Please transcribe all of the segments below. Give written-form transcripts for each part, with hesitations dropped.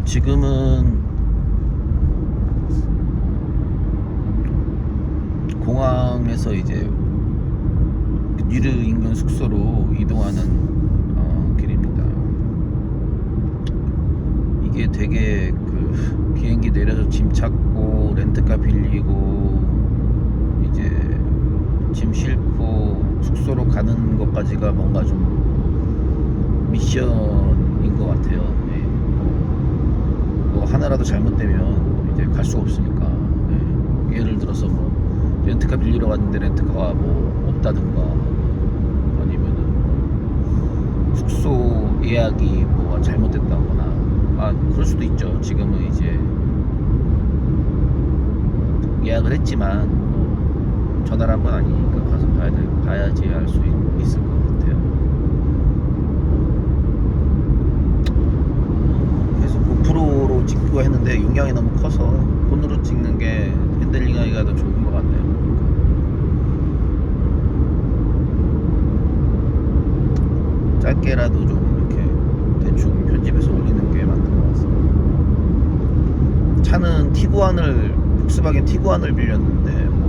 지금은 공항에서 이제 유르 인근 숙소로 이동하는 길입니다. 이게 되게 그 비행기 내려서 짐 찾고 렌트카 빌리고 이제 짐 싣고 숙소로 가는 것까지가 뭔가 좀 미션인 것 같아요. 네. 뭐 하나라도 잘못되면 이제 갈 수가 없으니까. 네. 예를 들어서 뭐 렌트카 빌리러 갔는데 렌트카가 뭐 없다든가 아니면은 숙소 예약이 뭐가 잘못됐다거나 그럴 수도 있죠. 지금은 이제 예약을 했지만 전화를 한 건 아니니까 가서 봐야지 알 수 있을 것 같아요. 그래서 고프로로 찍고 했는데 용량이 너무 커서 폰으로 찍는 게 핸들링하기가 더 좋은 것 같네요. 짧게라도 좀 이렇게 대충 편집해서 올리는 게 맞는 것 같습니다. 차는 티구안을 폭스바겐 티구안을 빌렸는데 뭐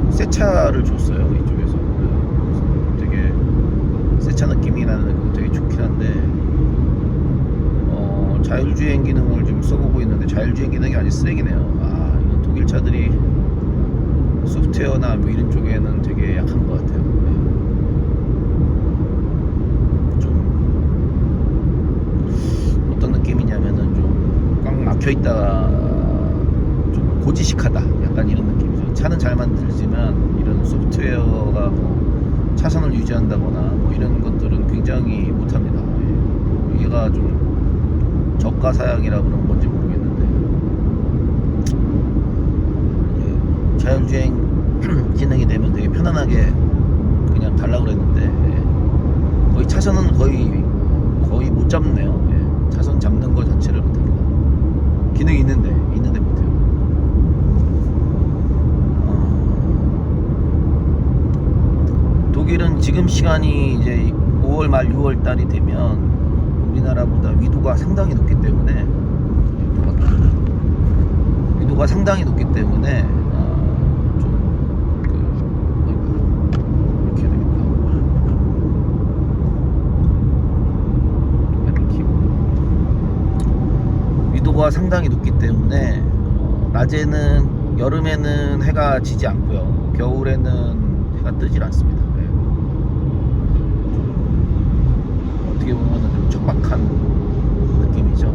새 차를 줬어요 이쪽에서. 그래서 되게 새 차 느낌이 나는 거 되게 좋긴 한데 자율주행 기능을 지금 써보고 있는데 자율주행 기능이 아주 쓰레기네요. 이건 독일 차들이 소프트웨어나 뭐 이런 쪽에는 되게 약한 것 같아요. 좀 어떤 느낌이냐면은 좀 꽉 막혀있다가 좀 고지식하다 약간 이런 느낌이죠. 차는 잘 만들지만 이런 소프트웨어가 뭐 차선을 유지한다거나 뭐 이런 것들은 굉장히 못합니다. 얘가 좀 저가 사양이라 그런 건지 모르겠는데 자율주행 기능이 되면 되게 편안하게 그냥 가려고 그랬는데 거의 차선은 거의 못 잡네요. 차선 잡는 거 자체를 못합니다. 기능이 있는데 못해요. 독일은 지금 시간이 이제 5월 말 6월 달이 되면 우리나라보다 위도가 상당히 높기 때문에 이렇게 되겠다. 위도가 상당히 높기 때문에 낮에는 여름에는 해가 지지 않고요. 겨울에는 해가 뜨질 않습니다. 어떻게 보면은 좀 척박한 느낌이죠.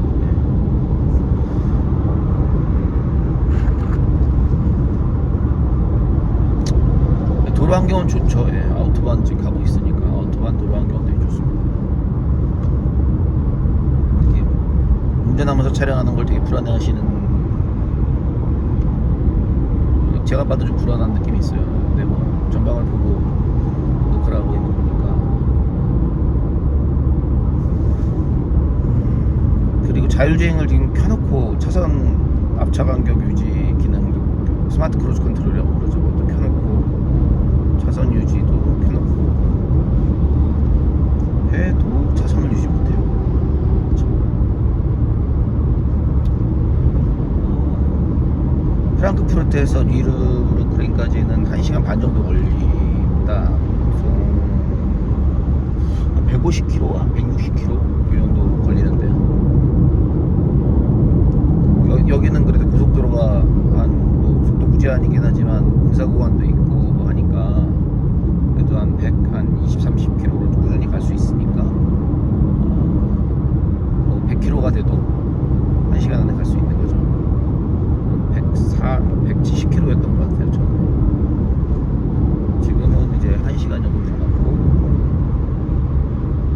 도로 환경은 좋죠. 아우토반 지금 가고 있으니까 아우토반 도로 환경은 되게 좋습니다. 운전하면서 촬영하는 걸 되게 불안해하시는, 제가 봐도 좀 불안한 느낌이 있어요. 근데 뭐 전방을 보고 녹화를 하고 있는 거니까. 그리고 자율주행을 지금 켜놓고 차선 앞차 간격 유지 기능, 스마트 크루즈 컨트롤이라고 그러죠. 그것도 켜놓고 차선 유지도 켜놓고 해도 차선을 유지 못해요. 프랑크푸르트에서 뉘르브르크링까지는 1시간 반 정도 걸립니다. 150km, 160km 이 정도 걸리는데요. 여기는 그래도 고속도로가 뭐 속도 무제한이긴 하지만 공사구간도 있고 뭐 하니까 그래도 한 20, 30km로 꾸준히 갈 수 있으니까 100km가 돼도 1시간 안에 갈 수 있는 거죠. 170km였던 것 같아요. 처음에. 지금은 이제 1시간 정도 남았고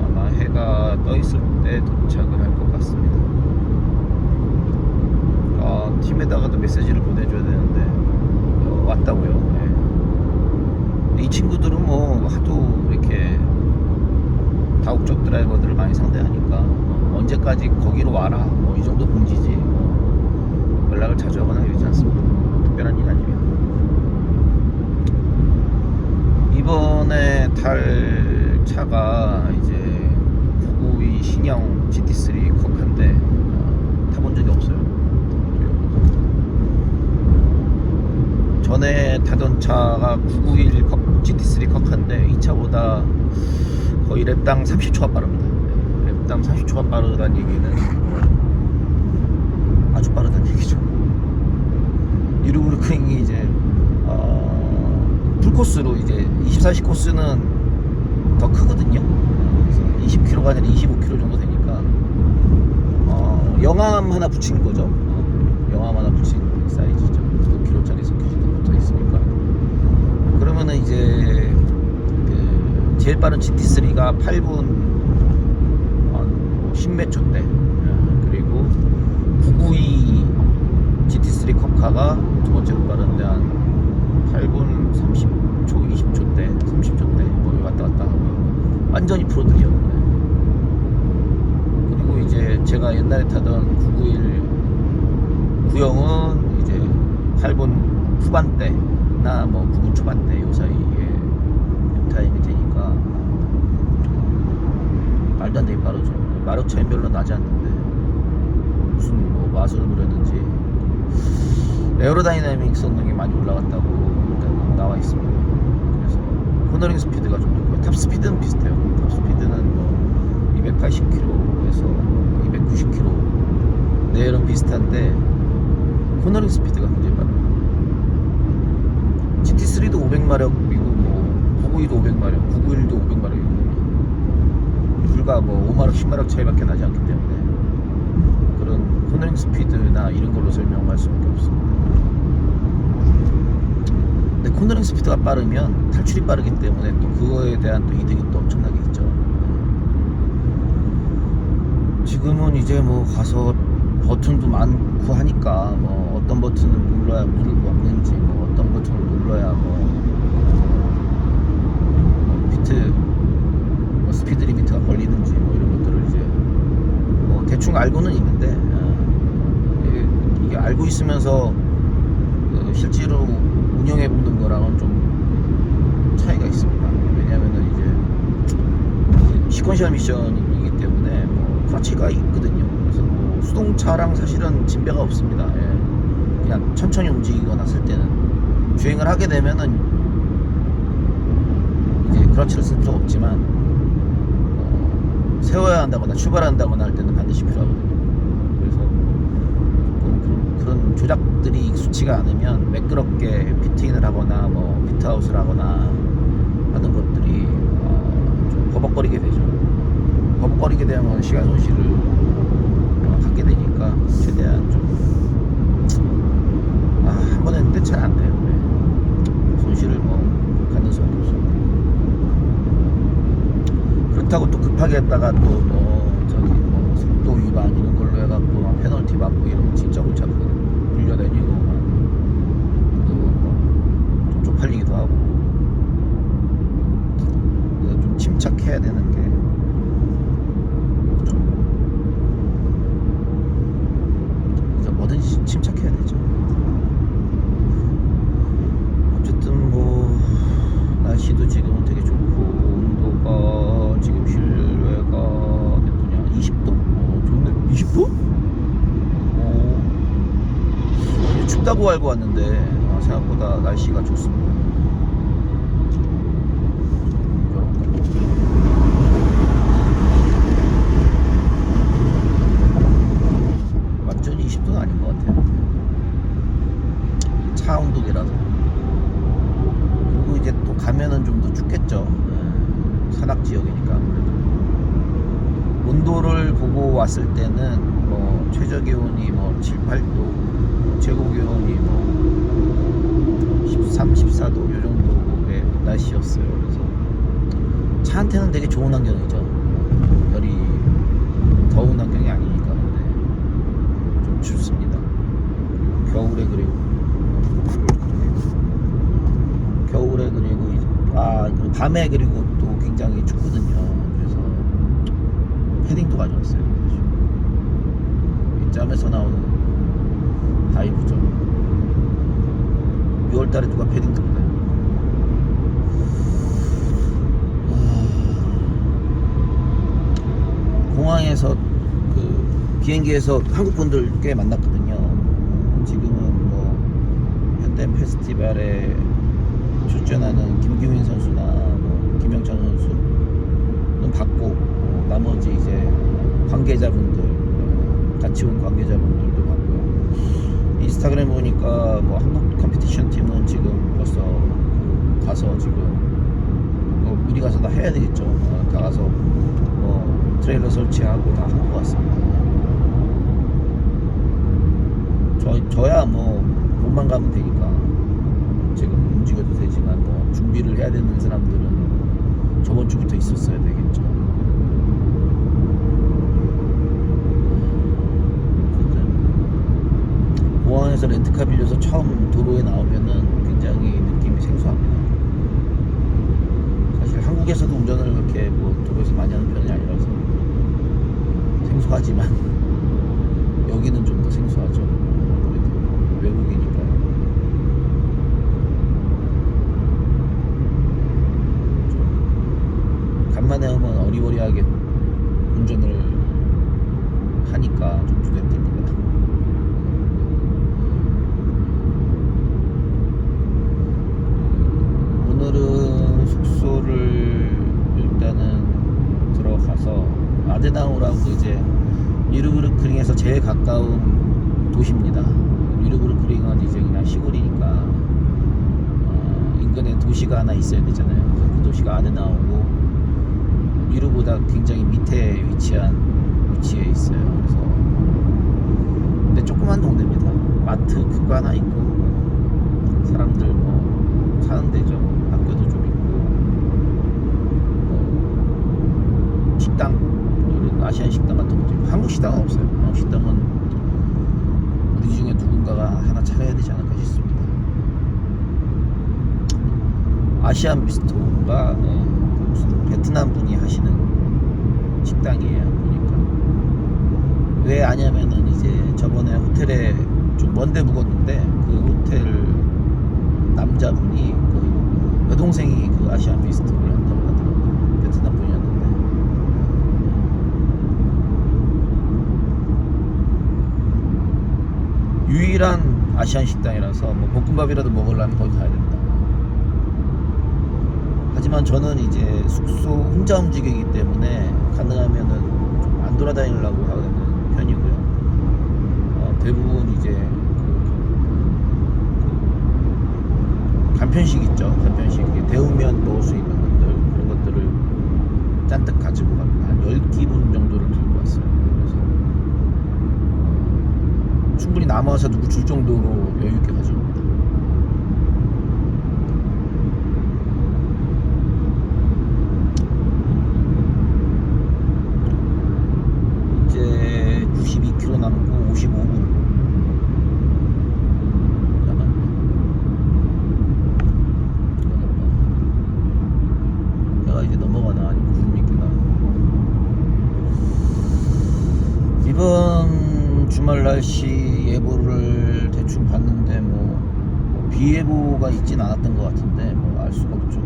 아마 해가 떠 있을 때 도착을 할 것 같습니다. 팀에다가도 메시지를 보내줘야 되는데 왔다고요. 이 친구들은 뭐 하도 이렇게 다국적 드라이버들을 많이 상대하니까 언제까지 거기로 와라 뭐 이 정도 공지지 연락을 자주 하거나 이러지 않습니다. 특별한 일 아니에요. 이번에 탈 차가 이제 992 신형 GT3 커피인데 타본 적이 없어요. 전에 타던 차가 991 GT3 컵카인데 이 차보다 거의 랩당 30초가 빠릅니다. 랩당 30초가 빠르다는 얘기는 아주 빠르다는 얘기죠. 유르브르크링이 이제 풀코스로 이제 24시 코스는 더 크거든요. 그래서 20km가 아니라 25km 정도 되니까 영암 하나 붙인 거죠. 영암 하나 붙인 사이즈죠. 5km짜리 서킷이 붙어 있으니까. 그러면은 이제 그 제일 빠른 GT3가 8분 10몇 초대, 그리고 992 GT3 컵카가 두 번째로 빠른데 한 8분 30초, 20초대, 30초대 뭐 왔다 갔다 하고 완전히 프로들이요. 그리고 이제 제가 옛날에 타던 991 구형은 이제 8분 후반대나 뭐 9분 초반대 요 사이에 타임이 되니까 말도 안 되게 빠르죠. 마력 차이 별로 나지 않는데 무슨 뭐 마술을 부렸는지 에어로다이나믹 성능이 많이 올라갔다고 일단 나와 있습니다. 그래서 코너링 스피드가 좀 높고요. 탑 스피드는 비슷해요. 탑 스피드는 뭐 280km에서 290km 내열은 비슷한데 코너링 스피드가 굉장히 빠릅니다. GT3도 500마력이고 뭐 992도 500마력, 991도 500마력이고 불과 뭐 5마력, 10마력 차이밖에 나지 않기 때문에 그런 코너링 스피드나 이런 걸로 설명할 수밖에 없습니다. 근데 코너링 스피드가 빠르면 탈출이 빠르기 때문에 또 그거에 대한 또 이득이 또 엄청나게 있죠. 지금은 이제 뭐 가서 버튼도 많고 하니까 뭐 어떤 버튼을 눌러야 물을 먹는지, 뭐 어떤 버튼을 눌러야 뭐 비트 뭐 스피드 리미트가 걸리는지 뭐 이런 것들을 이제 뭐 대충 알고는 있는데 이게 알고 있으면서 실제로 운영해 보는 거랑은 좀 차이가 있습니다. 왜냐하면은 이제 시퀀셜 미션이기 때문에 뭐 클러치가 있거든요. 그래서 뭐 수동차랑 사실은 진배가 없습니다. 예. 그냥 천천히 움직이거나 쓸 때는 주행을 하게 되면은 이제 클러치를 쓸 필요 없지만 세워야 한다거나 출발한다거나 할 때는 반드시 필요하거든요. 그래서 그런 조작들이 익숙치가 않으면 매끄럽게 피트인을 하거나 뭐 피트아웃을 하거나 하는 것들이 좀 버벅거리게 되죠. 버벅거리게 되면 시간 손실을 갖게 되니까 최대한 좀 한 번 했는데 잘 안 돼요. 네. 손실을 뭐 갖는 수밖에 없습니다. 그렇다고 또 급하게 했다가 또 뭐 저기 뭐 속도 위반 이런 걸로 해갖고 막 페널티 받고 이러면 진짜 골치 아프거든요. 물려다니고 또 좀 쪽팔리기도 하고. 그래서 좀 침착해야 되는 게 좀 뭐든지 침착해야 되죠. 어쨌든 뭐 날씨도 지금은 되게 좋고 온도가 지금 실외가 몇 도냐? 20도? 좋네. 20도? 춥다고 알고 왔는데 생각보다 날씨가 좋습니다. 완전히 20도는 아닌 것 같아요. 차 온도계라서. 그리고 이제 또 가면은 좀 더 춥겠죠. 산악 지역이니까 아무래도. 온도를 보고 왔을 때는 뭐 최저 기온이 뭐 7, 8도, 최고 기온이 뭐 13, 14도 요 정도의 날씨였어요. 그래서 차한테는 되게 좋은 환경이죠. 열이 더운 환경이 아니니까. 근데 좀 춥습니다. 겨울에 그리고 이제 그리고 밤에 그리고 또 굉장히 춥거든요. 그래서 패딩도 가져왔어요. 이 짬에서 나오는 다이브죠. 6월달에 누가 패딩 듭니다. 공항에서 그 비행기에서 한국 분들 꽤 만났거든요. 지금은 뭐 현대 페스티벌에 출전하는 김규민 선수나 뭐 김영찬 선수는 봤고, 나머지 이제 관계자분들, 같이 온 관계자분들도 봤고요. 인스타그램 보니까 뭐 한국 컴피티션 팀은 지금 벌써 가서 지금 뭐 미리 가서 다 해야 되겠죠. 다 가서 뭐 트레일러 설치하고 다 한 것 같습니다. 저야 뭐 몸만 가면 되니까 지금 움직여도 되지만, 뭐 준비를 해야 되는 사람들은 저번 주부터 있었어야 되겠죠. 공항에서 렌트카 빌려서 처음 도로에 나오면은 굉장히 느낌이 생소합니다. 사실 한국에서도 운전을 그렇게 뭐 도로에서 많이 하는 편이 아니라서 생소하지만 여기는 좀 더 생소하죠. 아무래도 외국이니까요. 좀 간만에 오면 어리버리하게 운전을 하니까 좀 눈에 띕니다. 오늘은 숙소를 일단은 들어가서 아데나우라고 이제 뉘르브르크링에서 제일 가까운 도시입니다. 뉘르브르크링은 이제 그냥 시골이니까 인근에 도시가 하나 있어야 되잖아요. 그래서 그 도시가 아데나우고 뉘르보다 굉장히 밑에 위치에 있어요. 그래서 근데 조그만 동네입니다. 마트 큰 거 하나 있고 사람들 뭐 사는 데죠. 학교도 좀 있고 뭐 식당, 아시안 식당 같은 것도 있고. 한국 식당은 없어요. 한국 식당은 우리 중에 누군가가 하나 차려야 되지 않을까 싶습니다. 아시안 비스토가 무슨 베트남 분이 하시는 식당이에요. 보니까 왜 아냐면은 이제 저번에 호텔에 좀 먼데 묵었는데 그 호텔 남자분이 그 여동생이 그 아시안 비스토를 한다고 하더라고요. 베트남 분이었는데. 유일한 아시안 식당이라서 뭐 볶음밥이라도 먹으려면 거기 가야 된다. 하지만 저는 이제 숙소 혼자 움직이기 때문에 가능하면은 좀 안 돌아다니려고 하는 편이고요. 대부분 이제 그 간편식 있죠. 간편식 데우면 먹을 수 있는 것들, 그런 것들을 잔뜩 가지고 갑니다. 한 10기분 정도를 들고 왔어요. 그래서 충분히 남아서 누구 줄 정도로 여유있게 가져옵니다. 이제 92km 남고 55분 남았네. 내가 이제 넘어가나 아니면 구름 있구나. 이번 주말 날씨 예보를 대충 봤는데 뭐 비 예보가 있진 않았던 것 같은데 뭐 알 수가 없죠.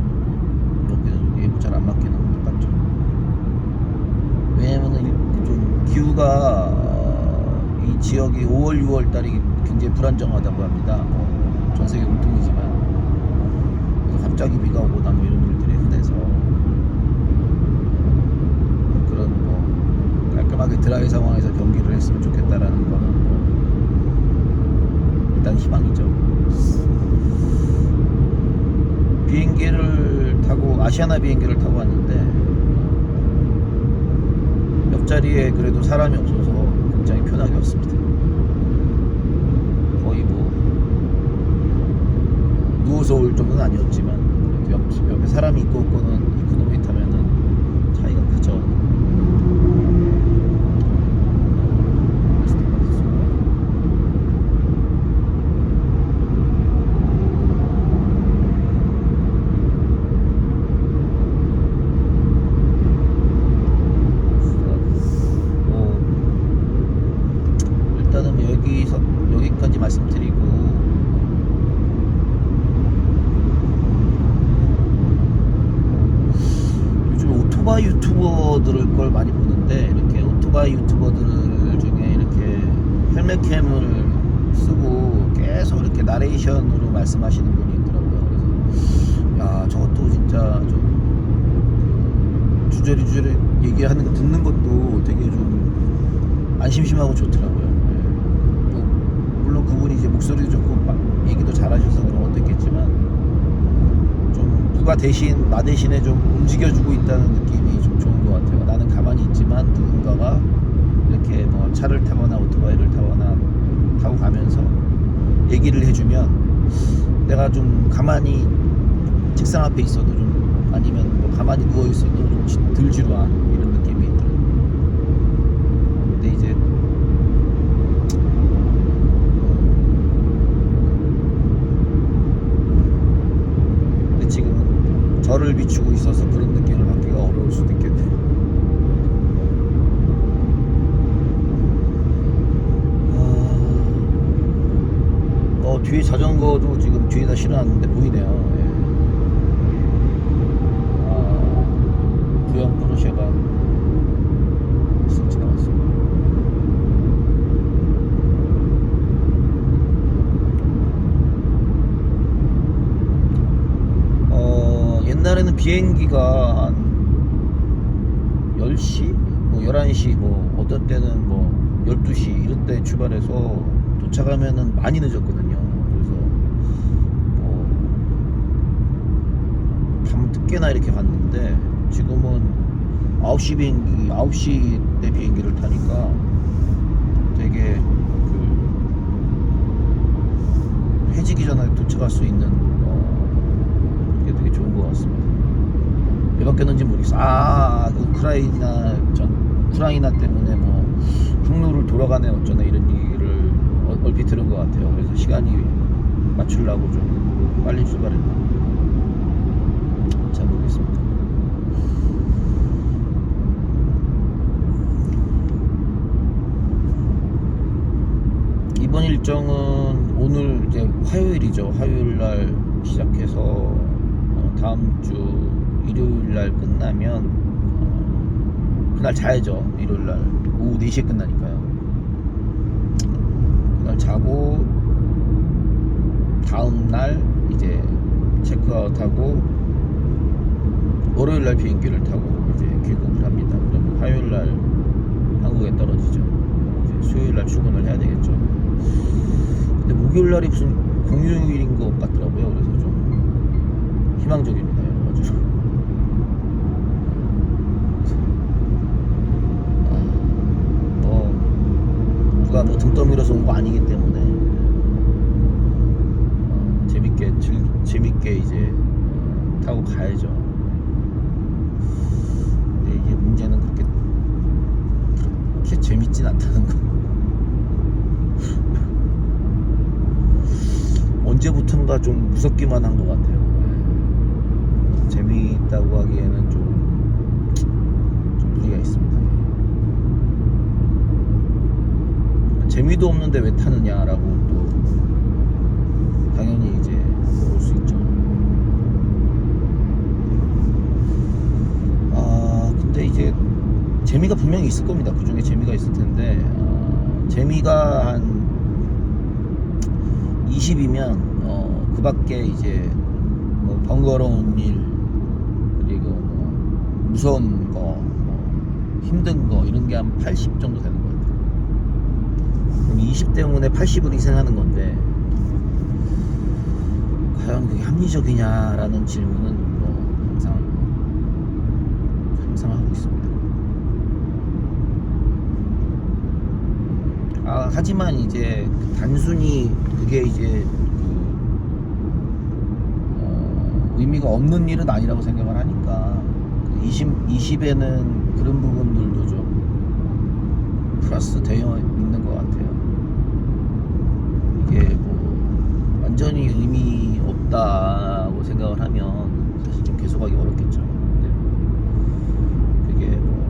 이렇게 예보 잘 안 맞기는 똑같죠. 왜냐면은 좀 기후가 이 지역이 5월, 6월 달이 굉장히 불안정하다고 합니다. 뭐 전 세계 공통이지만, 그래서 갑자기 비가 오거나 뭐 이런 일들이 흔해서 그런 뭐 깔끔하게 드라이 상황에서 경기를 했으면 좋겠다라는 거는 뭐 일단 희망이죠. 비행기를 타고 아시아나 비행기를 타고 왔는데 옆자리에 그래도 사람이 없어서 굉장히 편하게 왔습니다. 거의 뭐 누워서 올 정도는 아니었지만 그래도 옆에 사람이 있고 없고는 이코노미 타면은 차이가 크죠. 여기까지 말씀드리고, 요즘 오토바이 유튜버들을 걸 많이 보는데, 이렇게 오토바이 유튜버들 중에 헬멧캠을 쓰고 계속 이렇게 나레이션으로 말씀하시는 분이 있더라고요. 그래서 야, 저것도 진짜 좀 주저리 얘기하는 거 듣는 것도 되게 좀 안 심심하고 좋더라고요. 뭐 물론 그분이 이제 목소리도 좋고 얘기도 잘하셔서 그런 것도 있겠지만 좀 누가 대신 나 대신에 좀 움직여주고 있다는 느낌이 좀 좋은 것 같아요. 나는 가만히 있지만 누군가가 이렇게 뭐 차를 타거나 오토바이를 타거나 타고 가면서 얘기를 해주면 내가 좀 가만히 책상 앞에 있어도 좀 아니면 뭐 가만히 누워 있어도 좀 덜 지루한 이런 느낌이 있더라고요. 근데 이제 지금은 저를 비추고 있어서 그런 느낌을 받기가 어려울 수도 있겠네요. 뒤에 자전거도 지금 뒤에다 실어놨는데 보이네요. 예. 구형 포르쉐가 쓱 지나갔습니다. 옛날에는 비행기가 한 10시? 뭐 11시, 뭐 어떤 때는 뭐 12시 이런 때 출발해서 도착하면은 많이 늦었거든요. 그래서 밤 늦게나 이렇게 갔는데 지금은 9시 비행기, 9시 때 비행기를 타니까 되게 해지기 전에 도착할 수 있는 게 되게 좋은 것 같습니다. 왜 바뀌었는지 모르겠어. 우크라이나 때문에 뭐 항로를 돌아가네 어쩌네 이런 얘기를 얼핏 들은 것 같아요. 그래서 시간이 맞추려고 좀 빨리 출발했나 잘 모르겠습니다. 이번 일정은 오늘 이제 화요일이죠. 화요일날 시작해서 다음주 일요일날 끝나면 그날 자야죠. 일요일날 오후 4시에 끝나니까요. 그날 자고 다음날 이제 체크아웃하고 월요일날 비행기를 타고 이제 귀국을 합니다. 그러면 화요일날 한국에 떨어지죠. 이제 수요일날 출근을 해야 되겠죠. 근데 목요일날이 무슨 공휴일인 것 같더라고요. 그래서 좀 희망적입니다. 여러 가지로. 누가 뭐 등 떠밀어서 온 거 아니기 때문에 재밌게 이제 타고 가야죠. 근데 이게 문제는 그렇게 재밌진 않다는 거. 언제부턴가 좀 무섭기만 한 것 같아요. 재미있다고 하기에는 좀 무리가 있습니다. 재미도 없는데 왜 타느냐라고 또 당연히 이제 볼 수 있죠. 근데 이제 재미가 분명히 있을 겁니다. 그 중에 재미가 있을 텐데 재미가 한 20이면 그 밖에 이제 뭐 번거로운 일 그리고 뭐 무서운 거 뭐 힘든 거 이런 게 한 80 정도 되는 것 같아요. 그럼 20 때문에 80을 희생하는 건데 과연 그게 합리적이냐라는 질문은 뭐 항상 하고 있습니다. 하지만 이제 단순히 그게 이제 의미가 없는 일은 아니라고 생각을 하니까 20에는 그런 부분들도 좀 플러스 되어 있는 것 같아요. 이게 뭐 완전히 의미 없다고 생각을 하면 사실 좀 계속하기 어렵겠죠. 근데 그게 뭐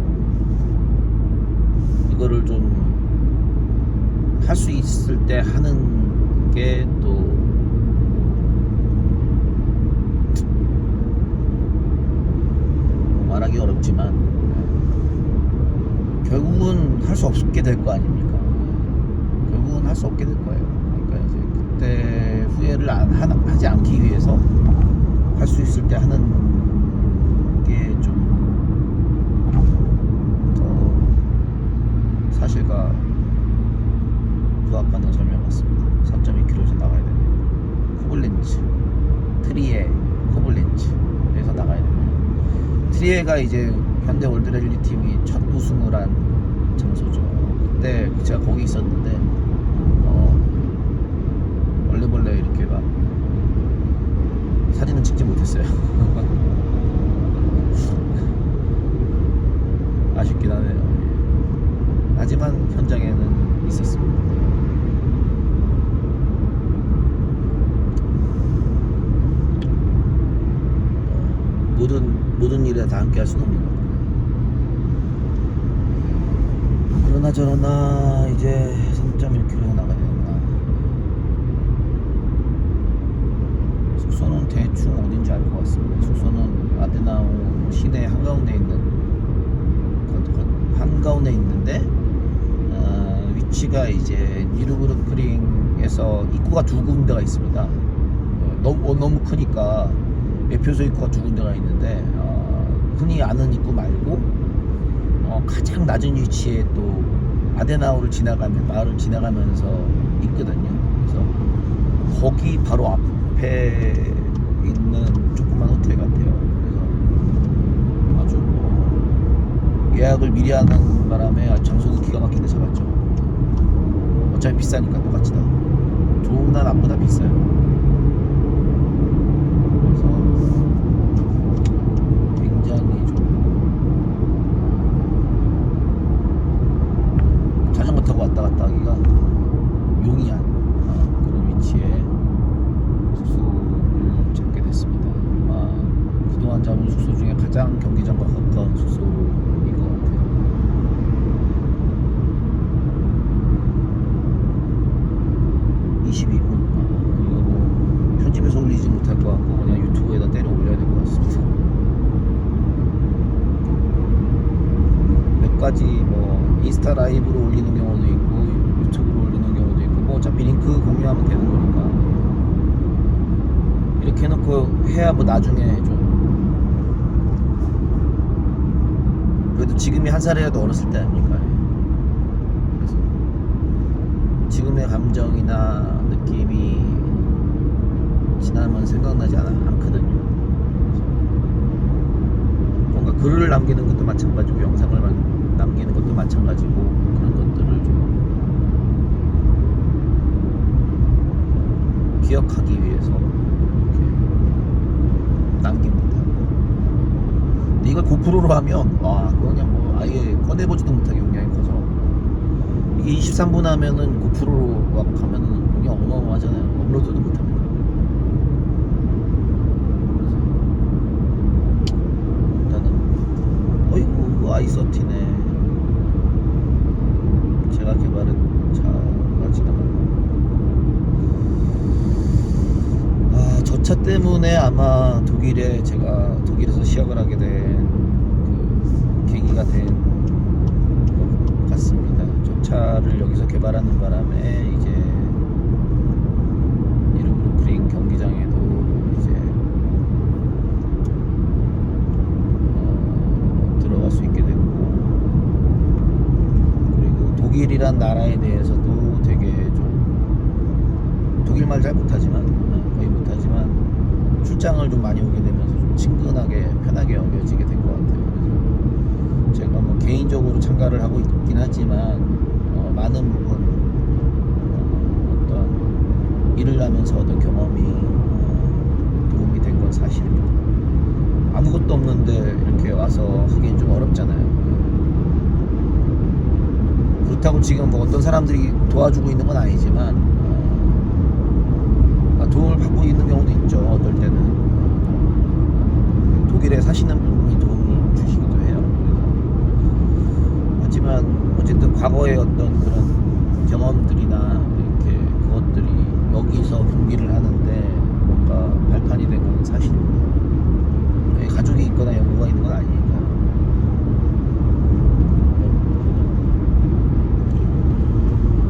이거를 좀 할 수 있을 때 하는 게 또 말하기 어렵지만 결국은 할 수 없게 될 거 아닙니까? 결국은 할 수 없게 될 거예요. 그러니까 이제 그때 후회를 하지 않기 위해서 할 수 있을 때 하는 게 좀 더 사실과 부합하는 설명 같습니다. 4.2km에서 나가야 되네요. 코블렌츠, 트리에, 코블렌츠에서 나가야 되네요. 트리에가 이제 현대 월드랠리 팀이 첫 우승을 한 장소죠. 그때 제가 거기 있었는데 얼레벌레 이렇게 막 사진은 찍지 못했어요. 아쉽긴 하네요. 하지만 현장에는 있었습니다. 모든 일에 다 함께 할 수는 없는 것 같아요. 그러나 저러나 이제 3.1km 나가야 되구나. 숙소는 대충 어딘지 알 것 같습니다. 숙소는 아데나우 시내 한가운데 있는데 위치가 이제 니르부르크링에서 입구가 두 군데가 있습니다. 너무 크니까 매표소 입구가 두 군데가 있는데 흔히 아는 입구 말고 가장 낮은 위치에 또 아데나우를 마을을 지나가면서 있거든요. 그래서 거기 바로 앞에 있는 조그만 호텔 같아요. 그래서 아주 예약을 미리 하는 바람에 장소도 기가 막히게 잡았죠. 어차피 비싸니까 똑같이 다. 좋으나 나쁘다 비싸요. 그래서 굉장히 좀 자전거 타고 왔다 갔다 하기가 용이한 그런 위치에 숙소를 잡게 됐습니다. 그동안 잡은 숙소 중에 가장 경기장과 가까운 숙소인 것 같아요. 22분. 이거 뭐 편집해서 올리지 못할 것 같고 그냥 유튜브에다 때려 올려야 될 것 같습니다. 몇 가지 뭐 인스타 라이브로 올리는 경우도 있고 유튜브로 올리는 경우도 있고 뭐 어차피 링크 공유하면 되는 거니까 이렇게 해놓고 해야 뭐 나중에 좀 그래도 지금이 한 살이라도 어렸을 때 아닙니까? 그래서 지금의 감정이나 느낌이 지나면 생각나지 않거든요. 뭔가 글을 남기는 것도 마찬가지고 영상을 남기는 것도 마찬가지고 그런 것들을 좀 기억하기 위해서 이렇게 남깁니다. 근데 이걸 고프로로 하면 그냥 뭐 아예 꺼내보지도 못하게 용량이 커서 이게 23분 하면은 고프로로 막 하면은 용량 어마어마하잖아요. 업로드도 못합니다. 일단은 어이구 i30네. 제가 개발한 차가 지나가고 저 차 때문에 아마 제가 독일에서 시작을 하게 된 그 계기가 된 것 같습니다. 저 차를 여기서 개발하는 바람에 이제 니르부르크링 경기장에도 이제 들어갈 수 있게 됐고 그리고 독일이란 나라에 대해서도 되게 좀 독일말 잘 못하지만 거의 못하지만 출장을 좀 많이 오게 되면서 좀 친근하게 편하게 여겨지게 된 것 같아요. 그래서 제가 뭐 개인적으로 참가를 하고 있긴 하지만 많은 부분 어떤 일을 하면서 얻은 경험이 도움이 된 건 사실입니다. 아무것도 없는데 이렇게 와서 하기엔 좀 어렵잖아요. 그렇다고 지금 뭐 어떤 사람들이 도와주고 있는 건 아니지만 도움을 받고 있는 경우도 있죠. 어떨 때는 독일에 사시는 분이 도움을 주시기도 해요. 하지만 어쨌든 과거의 어떤 그런 경험들이나 이렇게 그것들이 여기서 경기를 하는데 뭔가 발판이 된 건 사실입니다. 가족이 있거나 연고가 있는 건 아니니까.